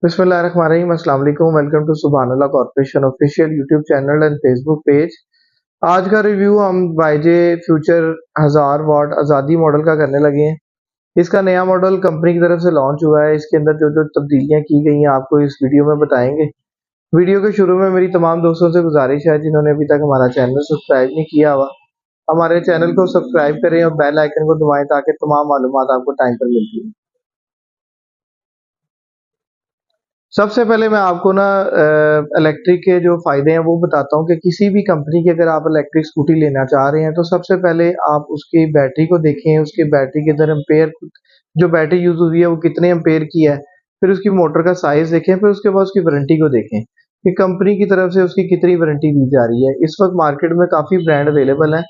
बिस्मिल्लाहिर्रहमानिर्रहीम। अस्सलाम वालेकुम। Welcome to Subhanullah corporation official YouTube channel and Facebook page. आज का रिव्यू हम वाईजे फ्यूचर 1000 वाट आज़ादी मॉडल का करने लगे हैं। इसका नया मॉडल कंपनी की तरफ से लॉन्च हुआ है। इसके अंदर जो जो तब्दीलियां की गई हैं आपको इस वीडियो में बताएंगे। वीडियो के शुरू में मेरी तमाम दोस्तों से गुजारिश है जिन्होंने अभी तक हमारा चैनल सब्सक्राइब नहीं किया हुआ, हमारे चैनल को सब्सक्राइब करें और बेल आइकन को दबाएं ताकि तमाम मालूमात आपको टाइम पर मिलती है। सबसे पहले मैं आपको ना इलेक्ट्रिक के जो फ़ायदे हैं वो बताता हूँ कि किसी भी कंपनी की अगर आप इलेक्ट्रिक स्कूटी लेना चाह रहे हैं तो सबसे पहले आप उसकी बैटरी को देखें, उसकी बैटरी के अंदर एम्पेयर जो बैटरी यूज़ हुई है वो कितने एम्पेयर की है, फिर उसकी मोटर का साइज़ देखें, फिर उसके बाद उसकी वारंटी को देखें कि कंपनी की तरफ से उसकी कितनी वारंटी दी जा रही है। इस वक्त मार्केट में काफ़ी ब्रांड अवेलेबल हैं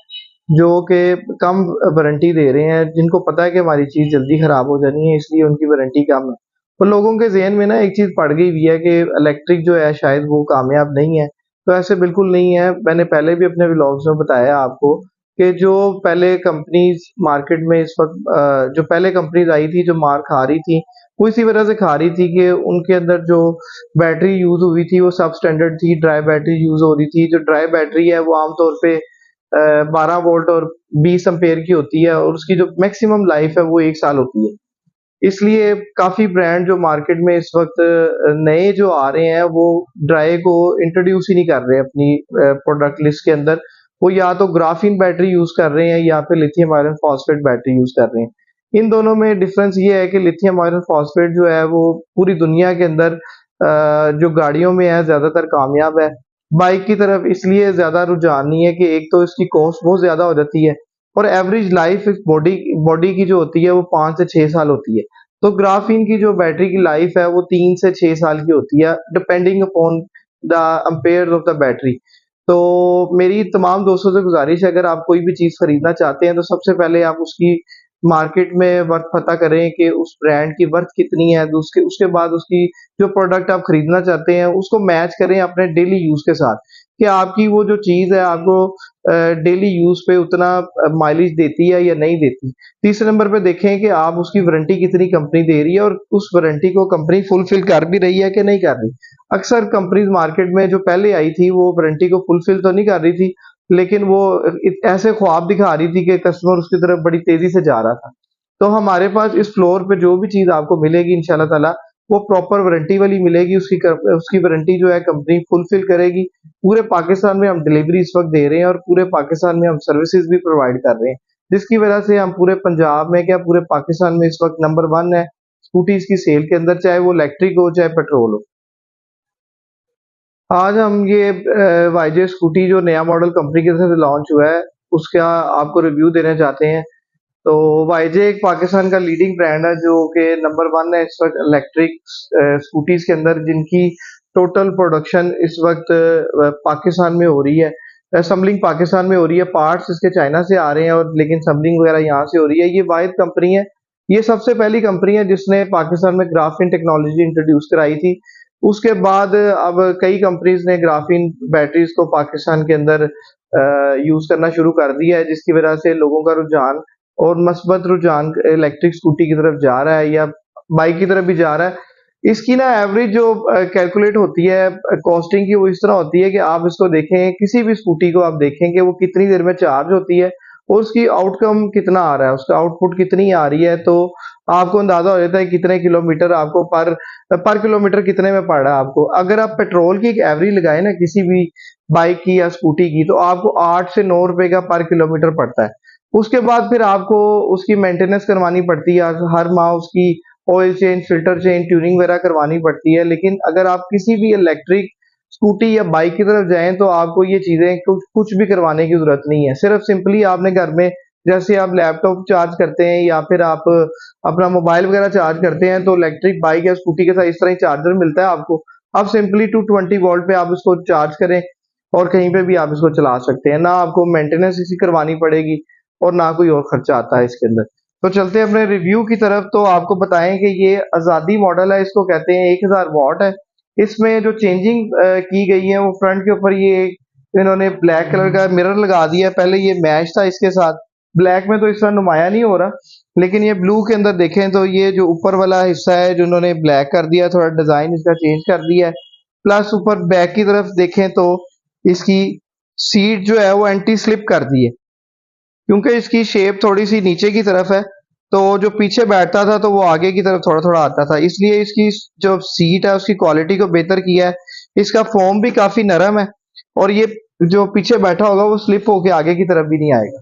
जो कि कम वारंटी दे रहे हैं, जिनको पता है कि हमारी चीज़ जल्दी ख़राब हो जानी है इसलिए उनकी वारंटी कम है। तो लोगों के ज़हन में ना एक चीज़ पड़ गई हुई है कि इलेक्ट्रिक जो है शायद वो कामयाब नहीं है, तो ऐसे बिल्कुल नहीं है। मैंने पहले भी अपने व्लॉग्स में बताया आपको कि जो पहले कंपनीज़ मार्केट में इस वक़्त जो पहले कंपनीज़ आई थी जो मार खा रही थी, वो इसी वजह से खा रही थी कि उनके अंदर जो बैटरी यूज़ हुई थी वो सब स्टैंडर्ड थी, ड्राई बैटरी यूज़ हो रही थी। जो ड्राई बैटरी है वो आम तौर पे 12 वोल्ट और 20 एम्पेयर की होती है और उसकी जो मैक्सिमम लाइफ़ है वो 1 साल होती है। इसलिए काफ़ी ब्रांड जो मार्केट में इस वक़्त नए जो आ रहे हैं वो ड्राई को इंट्रोड्यूस ही नहीं कर रहे अपनी प्रोडक्ट लिस्ट के अंदर। वो या तो ग्राफीन बैटरी यूज़ कर रहे हैं या फिर lithium iron phosphate battery use कर रहे हैं। इन दोनों में डिफ़रेंस ये है कि लिथियम आयरन फॉस्फेट जो है वो पूरी दुनिया के अंदर जो गाड़ियों में है ज़्यादातर कामयाब है। बाइक की तरफ इसलिए ज़्यादा रुझान नहीं है कि एक तो इसकी कॉस्ट बहुत ज़्यादा हो जाती है और एवरेज लाइफ इस बॉडी बॉडी की जो होती है वो 5 से 6 साल होती है। तो ग्राफीन की जो बैटरी की लाइफ है वो 3 से 6 साल की होती है depending upon the ampere of the battery. तो मेरी तमाम दोस्तों से गुजारिश है अगर आप कोई भी चीज़ खरीदना चाहते हैं तो सबसे पहले आप उसकी मार्केट में वर्थ पता करें कि उस ब्रांड की वर्थ कितनी है। उसके उसके बाद उसकी जो प्रोडक्ट आप खरीदना चाहते हैं उसको मैच करें अपने डेली यूज़ के साथ कि आपकी वो जो चीज़ है आपको डेली यूज़ पे उतना माइलेज देती है या नहीं देती। तीसरे नंबर पे देखें कि आप उसकी वारंटी कितनी कंपनी दे रही है और उस वारंटी को कंपनी फुलफिल कर भी रही है कि नहीं कर रही। अक्सर कंपनीज मार्केट में जो पहले आई थी वो वारंटी को फुलफिल तो नहीं कर रही थी, लेकिन वो ऐसे ख्वाब दिखा रही थी कि कस्टमर उसकी तरफ बड़ी तेजी से जा रहा था। तो हमारे पास इस फ्लोर पे जो भी चीज़ आपको मिलेगी इंशाल्लाह ताला वो प्रॉपर वारंटी वाली मिलेगी। उसकी वारंटी जो है कंपनी फुलफिल करेगी। पूरे पाकिस्तान में हम डिलीवरी इस वक्त दे रहे हैं और पूरे पाकिस्तान में हम सर्विसेज भी प्रोवाइड कर रहे हैं, जिसकी वजह से हम पूरे पंजाब में क्या पूरे पाकिस्तान में इस वक्त नंबर 1 है स्कूटीज की सेल के अंदर, चाहे वो इलेक्ट्रिक हो चाहे पेट्रोल हो। आज हम ये वाईजे स्कूटी जो नया मॉडल कंपनी की तरफ से लॉन्च हुआ है उसका आपको रिव्यू देना चाहते हैं। तो वाईजे एक पाकिस्तान का लीडिंग ब्रांड है जो कि नंबर 1 है इस वक्त इलेक्ट्रिक स्कूटीज के अंदर, जिनकी टोटल प्रोडक्शन इस वक्त पाकिस्तान में हो रही है। असम्बलिंग पाकिस्तान में हो रही है, पार्ट्स इसके चाइना से आ रहे हैं और लेकिन असम्बलिंग वगैरह यहाँ से हो रही है। ये वाहिद कंपनी है, ये सबसे पहली कंपनी है जिसने पाकिस्तान में ग्राफीन टेक्नोलॉजी इंट्रोड्यूस कराई थी। उसके बाद अब कई कंपनीज ने ग्राफीन बैटरीज को पाकिस्तान के अंदर यूज करना शुरू कर दिया है, जिसकी वजह से लोगों का रुझान और मस्बत रुझान इलेक्ट्रिक स्कूटी की तरफ जा रहा है या बाइक की तरफ भी जा रहा है। इसकी ना एवरेज जो कैलकुलेट होती है कॉस्टिंग की वो इस तरह होती है कि आप इसको देखें, किसी भी स्कूटी को आप देखें कि वो कितनी देर में चार्ज होती है और उसकी आउटकम कितना आ रहा है, उसका आउटपुट कितनी आ रही है, तो आपको अंदाजा हो जाता है कितने किलोमीटर आपको पर किलोमीटर कितने में पड़ रहा है आपको। अगर आप पेट्रोल की एक एवरेज लगाए ना किसी भी बाइक की या स्कूटी की, तो आपको 8 से 9 रुपए का पर किलोमीटर पड़ता है। उसके बाद फिर आपको उसकी मेंटेनेंस करवानी पड़ती है, हर माह उसकी oil change, filter change, tuning वगैरह करवानी पड़ती है। लेकिन अगर आप किसी भी इलेक्ट्रिक स्कूटी या बाइक की तरफ जाएँ तो आपको ये चीज़ें कुछ कुछ भी करवाने की ज़रूरत नहीं है। सिर्फ सिंपली आपने घर में जैसे आप लैपटॉप चार्ज करते हैं या फिर आप अपना मोबाइल वगैरह चार्ज करते हैं तो इलेक्ट्रिक बाइक या स्कूटी के साथ इस तरह ही चार्जर मिलता है आपको। आप सिंपली 220 वोल्ट पे आप इसको चार्ज करें और कहीं पे भी आप इसको चला सकते हैं। ना आपको मेंटेनेंस इसकी करवानी पड़ेगी और ना कोई और खर्चा आता है इसके अंदर। तो चलते हैं अपने रिव्यू की तरफ। तो आपको बताएं कि ये आज़ादी मॉडल है, इसको कहते हैं 1000 वॉट है। इसमें जो चेंजिंग की गई है वो फ्रंट के ऊपर ये इन्होंने ब्लैक कलर का मिरर लगा दिया है। पहले ये मैच था इसके साथ, ब्लैक में तो इस तरह नुमाया नहीं हो रहा, लेकिन ये ब्लू के अंदर देखें तो ये जो ऊपर वाला हिस्सा है जो उन्होंने ब्लैक कर दिया, थोड़ा डिजाइन इसका चेंज कर दिया है। प्लस ऊपर बैक की तरफ देखें तो इसकी सीट जो है वो एंटी स्लिप कर दी है, क्योंकि इसकी शेप थोड़ी सी नीचे की तरफ है, तो जो पीछे बैठता था तो वो आगे की तरफ थोड़ा थोड़ा आता था, इसलिए इसकी जो सीट है उसकी क्वालिटी को बेहतर किया है। इसका फोम भी काफी नरम है और ये जो पीछे बैठा होगा वो स्लिप होके आगे की तरफ भी नहीं आएगा।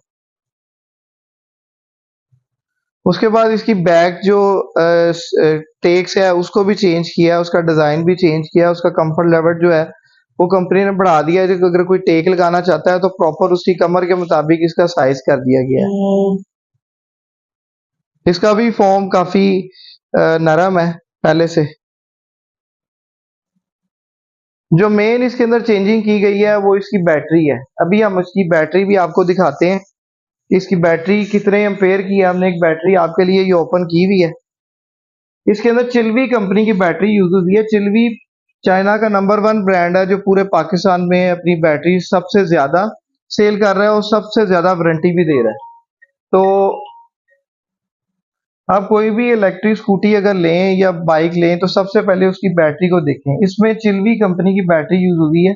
उसके बाद इसकी बैक जो टेक्स है उसको भी चेंज किया है, उसका डिजाइन भी चेंज किया है, उसका कंफर्ट लेवल जो है वो कंपनी ने बढ़ा दिया है। जो अगर कोई टेक लगाना चाहता है तो प्रॉपर उसकी कमर के मुताबिक इसका साइज कर दिया गया है। इसका भी फॉर्म काफी नरम है पहले से। जो मेन इसके अंदर चेंजिंग की गई है वो इसकी बैटरी है। अभी हम इसकी बैटरी भी आपको दिखाते हैं, इसकी बैटरी कितने एम्पेयर की है। हमने एक बैटरी आपके लिए ये ओपन की हुई है। इसके अंदर चिल्वी कंपनी की बैटरी यूज हुई है। चिल्वी चाइना का नंबर 1 ब्रांड है जो पूरे पाकिस्तान में अपनी बैटरी सबसे ज्यादा सेल कर रहा है और सबसे ज्यादा वारंटी भी दे रहा है। तो आप कोई भी इलेक्ट्रिक स्कूटी अगर लें या बाइक लें तो सबसे पहले उसकी बैटरी को देखें। इसमें चिल्वी कंपनी की बैटरी यूज हुई है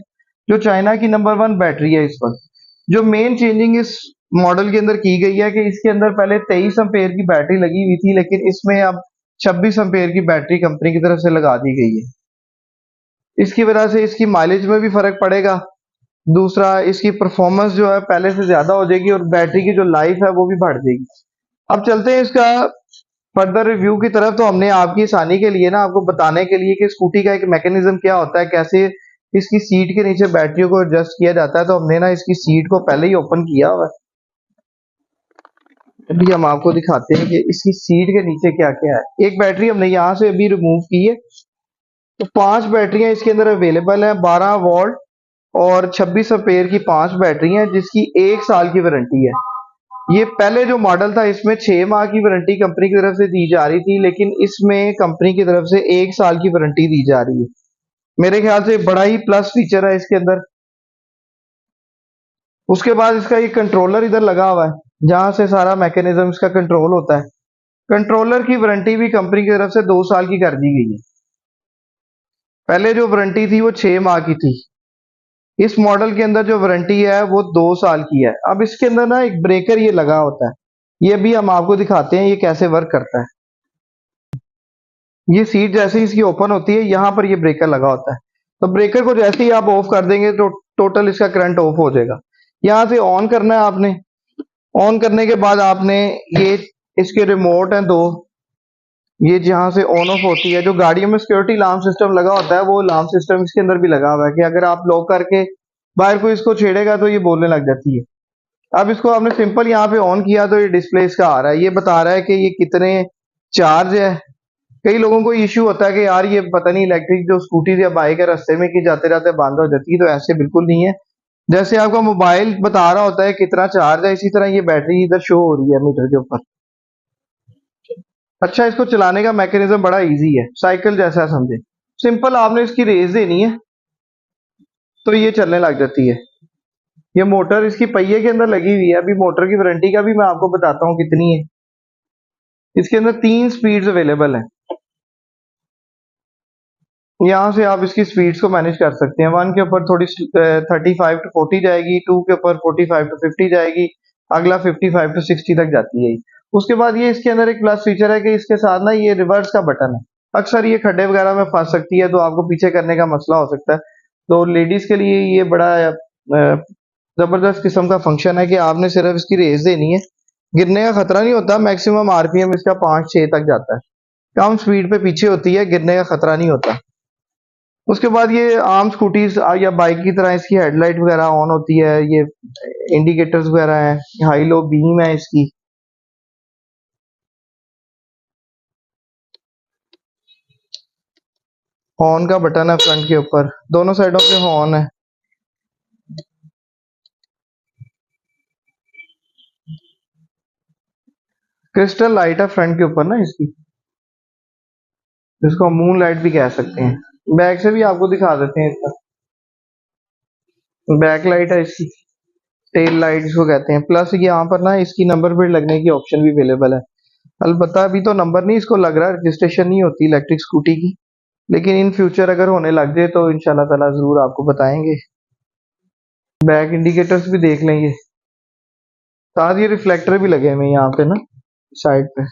जो चाइना की नंबर 1 बैटरी है इस वक्त। जो मेन चेंजिंग इस मॉडल के अंदर की गई है कि इसके अंदर पहले 23 एम्पेयर की बैटरी लगी हुई थी, लेकिन इसमें अब 26 एम्पेयर की बैटरी कंपनी की तरफ से लगा दी गई है। इसकी वजह से इसकी माइलेज में भी फर्क पड़ेगा। दूसरा, इसकी परफॉर्मेंस जो है पहले से ज्यादा हो जाएगी और बैटरी की जो लाइफ है वो भी बढ़ जाएगी। अब चलते हैं इसका फर्दर रिव्यू की तरफ। तो हमने आपकी आसानी के लिए ना आपको बताने के लिए कि स्कूटी का एक मैकेनिज्म क्या होता है, कैसे इसकी सीट के नीचे बैटरियों को एडजस्ट किया जाता है, तो हमने ना इसकी सीट को पहले ही ओपन किया हुआ है। अभी हम आपको दिखाते हैं कि इसकी सीट के नीचे क्या क्या है। एक बैटरी हमने यहाँ से अभी रिमूव की है। तो 5 बैटरियां इसके अंदर अवेलेबल है, 12 वोल्ट और 26 एम्पेयर की 5 बैटरी हैं जिसकी 1 साल की वारंटी है। ये पहले जो मॉडल था इसमें 6 माह की वारंटी कंपनी की तरफ से दी जा रही थी, लेकिन इसमें कंपनी की तरफ से 1 साल की वारंटी दी जा रही है। मेरे ख्याल से बड़ा ही प्लस फीचर है इसके अंदर। उसके बाद इसका ये कंट्रोलर इधर लगा हुआ है जहां से सारा मैकेनिज्म इसका कंट्रोल होता है। कंट्रोलर की वारंटी भी कंपनी की तरफ से 2 साल की कर दी गई है। पहले जो वारंटी थी वो 6 माह की थी। इस मॉडल के अंदर जो वारंटी है वो 2 साल की है। अब इसके अंदर ना एक ब्रेकर ये लगा होता है, ये भी हम आपको दिखाते हैं ये कैसे वर्क करता है। ये सीट जैसे ही इसकी ओपन होती है यहाँ पर ये ब्रेकर लगा होता है, तो ब्रेकर को जैसे ही आप ऑफ कर देंगे तो टोटल इसका करंट ऑफ हो जाएगा। यहाँ से ऑन करना है आपने। ऑन करने के बाद आपने ये इसके रिमोट हैं 2, ये जहाँ से ऑन ऑफ होती है। जो गाड़ियों में सिक्योरिटी अलार्म सिस्टम लगा होता है वो अलार्म सिस्टम इसके अंदर भी लगा हुआ है कि अगर आप लॉक करके बाहर कोई इसको छेड़ेगा तो ये बोलने लग जाती है। अब इसको आपने सिंपल यहाँ पे ऑन किया तो ये डिस्प्ले इसका आ रहा है, ये बता रहा है कि ये कितने चार्ज है। कई लोगों को इश्यू होता है कि यार ये पता नहीं इलेक्ट्रिक जो स्कूटी या बाइक है रास्ते में कि जाते जाते बंद हो जाती है, तो ऐसे बिल्कुल नहीं है। जैसे आपका मोबाइल बता रहा होता है कितना चार्ज है, इसी तरह ये बैटरी इधर शो हो रही है मीटर के ऊपर। अच्छा, इसको चलाने का मैकेनिज्म बड़ा इजी है, साइकिल जैसा समझे। सिंपल आपने इसकी रेस देनी है तो ये चलने लग जाती है। ये मोटर इसकी पहिए के अंदर लगी हुई है। अभी मोटर की वारंटी का भी मैं आपको बताता हूँ कितनी है। इसके अंदर 3 स्पीड्स अवेलेबल है। यहाँ से आप इसकी स्पीड्स को मैनेज कर सकते हैं। 1 के ऊपर थोड़ी 35 टू 40 जाएगी, 2 के ऊपर 45 टू 50 जाएगी, अगला 55 टू 60 तक जाती है। उसके बाद ये इसके अंदर एक प्लस फीचर है कि इसके साथ ना ये रिवर्स का बटन है। अक्सर ये खड्डे वगैरह में फंस सकती है तो आपको पीछे करने का मसला हो सकता है। तो लेडीज के लिए ये बड़ा जबरदस्त किस्म का फंक्शन है कि आपने सिर्फ इसकी रेस देनी है, गिरने का खतरा नहीं होता। मैक्सिमम आरपीएम इसका 5-6 तक जाता है, कम स्पीड पे पीछे होती है, गिरने का खतरा नहीं होता। उसके बाद ये आम स्कूटीज या बाइक की तरह इसकी हेडलाइट वगैरह ऑन होती है, ये इंडिकेटर्स वगैरह है, हाई लो बीम है इसकी। हॉर्न का बटन है फ्रंट के ऊपर, दोनों साइडों पे हॉर्न है। क्रिस्टल लाइट है फ्रंट के ऊपर ना इसकी, जिसको मून लाइट भी कह सकते हैं। बैक से भी आपको दिखा देते हैं इसका। बैक लाइट है इसकी, टेल लाइट इसको कहते हैं। प्लस यहाँ पर ना इसकी नंबर प्लेट लगने की ऑप्शन भी अवेलेबल है। अलबत्ता अभी तो नंबर नहीं इसको लग रहा, रजिस्ट्रेशन नहीं होती इलेक्ट्रिक स्कूटी की, लेकिन इन फ्यूचर अगर होने लग जाए तो इंशाल्लाह ताला ज़रूर आपको बताएंगे। बैक इंडिकेटर्स भी देख लेंगे, साथ ये रिफ्लेक्टर भी लगे हुए हैं यहाँ पे ना साइड पे।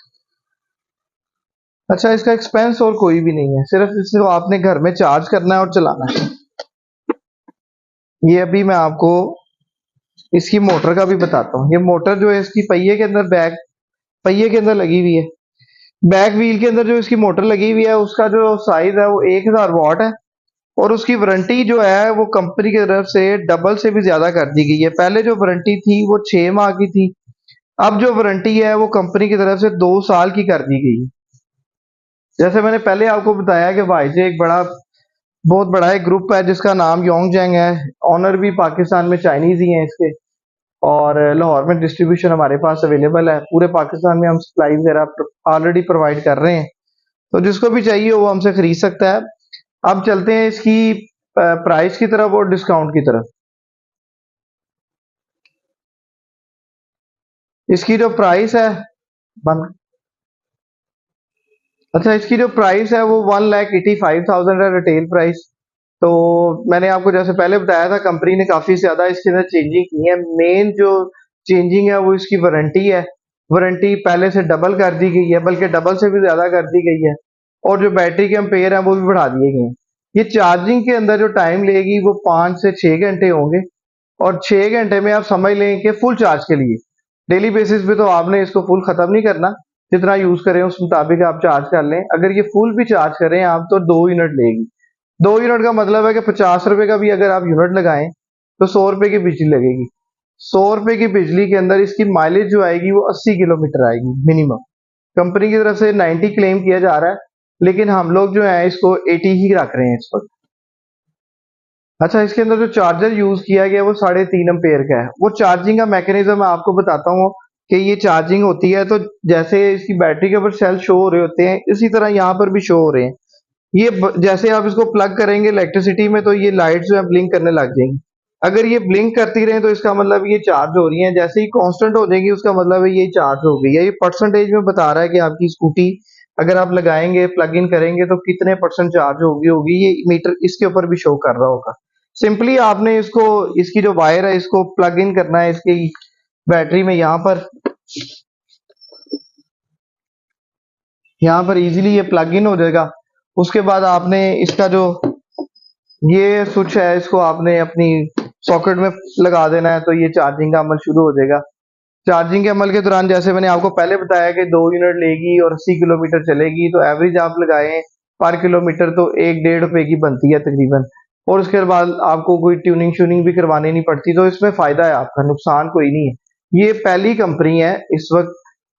अच्छा, इसका एक्सपेंस और कोई भी नहीं है, सिर्फ इसको आपने घर में चार्ज करना है और चलाना है। ये अभी मैं आपको इसकी मोटर का भी बताता हूँ। ये मोटर जो है इसकी पहिए के अंदर, बैक पहिए के अंदर लगी हुई है। बैक व्हील के अंदर जो इसकी मोटर लगी हुई है उसका जो साइज है वो 1000 वाट है, और उसकी वारंटी जो है वो कंपनी की तरफ से डबल से भी ज्यादा कर दी गई है। पहले जो वारंटी थी वो 6 माह की थी, अब जो वारंटी है वो कंपनी की तरफ से 2 साल की कर दी गई है। जैसे मैंने पहले आपको बताया कि भाई से एक बहुत बड़ा एक ग्रुप है जिसका नाम योंगजैंग है। ऑनर भी पाकिस्तान में चाइनीज ही हैं इसके, और लाहौर में डिस्ट्रीब्यूशन हमारे पास अवेलेबल है। पूरे पाकिस्तान में हम सप्लाई वगैरह ऑलरेडी प्रोवाइड कर रहे हैं, तो जिसको भी चाहिए वो हमसे खरीद सकता है। अब चलते हैं इसकी प्राइस की तरफ और डिस्काउंट की तरफ। इसकी जो प्राइस है बन अच्छा, इसकी जो प्राइस है वो 1,85,000 है रिटेल प्राइस। तो मैंने आपको जैसे पहले बताया था, कंपनी ने काफी ज्यादा इसके अंदर चेंजिंग की है। मेन जो चेंजिंग है वो इसकी वारंटी है। वारंटी पहले से डबल कर दी गई है, बल्कि डबल से भी ज्यादा कर दी गई है। और जो बैटरी के एम्पेयर है वो भी बढ़ा दिए गए हैं। ये चार्जिंग के अंदर जो टाइम लेगी वो 5 से 6 घंटे होंगे, और 6 घंटे में आप समझ लें कि फुल चार्ज के लिए डेली बेसिस पे तो आपने इसको फुल खत्म नहीं करना, जितना यूज करें उस मुताबिक आप चार्ज कर लें। अगर ये फुल भी चार्ज करें आप तो 2 यूनिट लेगी। 2 यूनिट का मतलब है कि 50 रुपए का भी अगर आप यूनिट लगाएं तो 100 रुपए की बिजली लगेगी। 100 रुपए की बिजली के अंदर इसकी माइलेज जो आएगी वो 80 किलोमीटर आएगी मिनिमम। कंपनी की तरफ से 90 क्लेम किया जा रहा है, लेकिन हम लोग जो है इसको 80 ही रख रहे हैं इस वक्त। अच्छा, इसके अंदर जो चार्जर यूज किया गया है वो 3.5 एम्पेयर का है। वो चार्जिंग का मैकेनिज्म मैं आपको बताता हूँ कि ये चार्जिंग होती है तो जैसे इसकी बैटरी के ऊपर सेल शो हो रहे होते हैं, इसी तरह यहाँ पर भी शो हो रहे हैं। जैसे आप इसको प्लग करेंगे इलेक्ट्रिसिटी में तो ये लाइट जो है ब्लिंक करने लग जाएंगी। अगर ये ब्लिंक करती रहे तो इसका मतलब ये चार्ज हो रही है। जैसे ही कांस्टेंट हो जाएगी उसका मतलब है ये चार्ज हो गई है। ये परसेंटेज में बता रहा है कि आपकी स्कूटी अगर आप लगाएंगे, प्लग इन करेंगे तो कितने परसेंट चार्ज होगी होगी ये मीटर इसके ऊपर भी शो कर रहा होगा। सिंपली आपने इसको, इसकी जो वायर है इसको प्लग इन करना है इसकी बैटरी में। यहाँ पर इजीली ये प्लग इन हो जाएगा। उसके बाद आपने इसका जो ये स्विच है इसको आपने अपनी सॉकेट में लगा देना है, तो ये चार्जिंग का अमल शुरू हो जाएगा। चार्जिंग के अमल के दौरान जैसे मैंने आपको पहले बताया कि 2 यूनिट लेगी और 80 किलोमीटर चलेगी, तो एवरेज आप लगाएं पर किलोमीटर तो 1-1.5 रुपए की बनती है तकरीबन। और उसके बाद आपको कोई ट्यूनिंग श्यूनिंग भी करवानी नहीं पड़ती, तो इसमें फायदा है आपका, नुकसान कोई नहीं है। ये पहली कंपनी है इस वक्त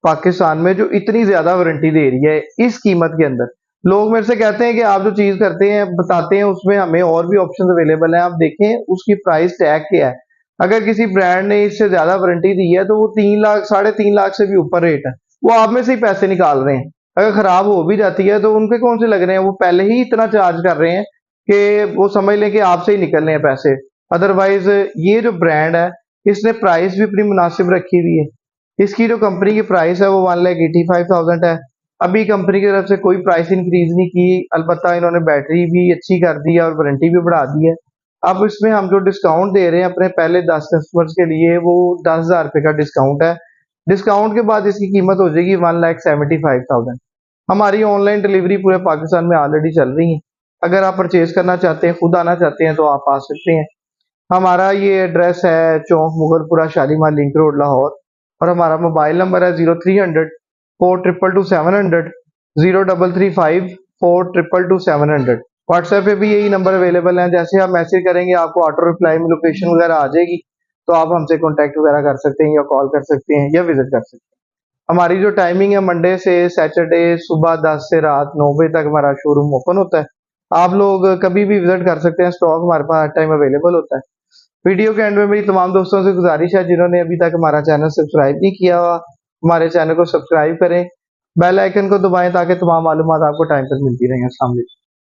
पाकिस्तान में जो इतनी ज्यादा वारंटी दे रही है इस कीमत के अंदर। लोग मेरे से कहते हैं कि आप जो चीज करते हैं बताते हैं उसमें हमें और भी ऑप्शन अवेलेबल है, आप देखें उसकी प्राइस टैग क्या है। अगर किसी ब्रांड ने इससे ज्यादा वारंटी दी है तो वो 3 लाख 3.5 लाख से भी ऊपर रेट है, वो आप में से ही पैसे निकाल रहे हैं। अगर खराब हो भी जाती है तो उनके कौन से लग रहे हैं, वो पहले ही इतना चार्ज कर रहे हैं कि वो समझ लें कि आपसे ही निकल रहे हैं पैसे। अदरवाइज ये जो ब्रांड है इसने प्राइस भी अपनी मुनासिब रखी हुई है। इसकी जो कंपनी की प्राइस है वो 1,85,000 है। अभी कंपनी की तरफ से कोई प्राइस इंक्रीज नहीं की, अलबत्ता इन्होंने बैटरी भी अच्छी कर दी है और वारंटी भी बढ़ा दी है। अब इसमें हम जो डिस्काउंट दे रहे हैं अपने पहले 10 कस्टमर्स के लिए वो 10,000 रुपए का डिस्काउंट है। डिस्काउंट के बाद इसकी कीमत हो जाएगी 1,75,000। हमारी ऑनलाइन डिलीवरी पूरे पाकिस्तान में ऑलरेडी चल रही है। अगर आप परचेज करना चाहते हैं, खुद आना चाहते हैं तो आप आ सकते हैं। हमारा ये एड्रेस है चौक मुगलपुरा शालीमार लिंक रोड लाहौर, और हमारा मोबाइल नंबर है 0300 4222700, 0335 4222700। व्हाट्सएप पे भी यही नंबर अवेलेबल है। जैसे आप मैसेज करेंगे आपको ऑटो रिप्लाई में लोकेशन वगैरह आ जाएगी, तो आप हमसे कांटेक्ट वगैरह कर सकते हैं या कॉल कर सकते हैं या विजिट कर सकते हैं। हमारी जो टाइमिंग है मंडे से सैटरडे सुबह 10 से रात 9 बजे तक हमारा शोरूम ओपन होता है। आप लोग कभी भी विजिट कर सकते हैं, स्टॉक हमारे पास हर टाइम अवेलेबल होता है। वीडियो के एंड में मेरी तमाम दोस्तों से गुजारिश है जिन्होंने अभी तक हमारा चैनल सब्सक्राइब नहीं किया हुआ, हमारे चैनल को सब्सक्राइब करें, बेल आइकन को दबाएं ताकि तमाम मालूमात आपको टाइम पर मिलती रहें। अस्सलाम वालेकुम।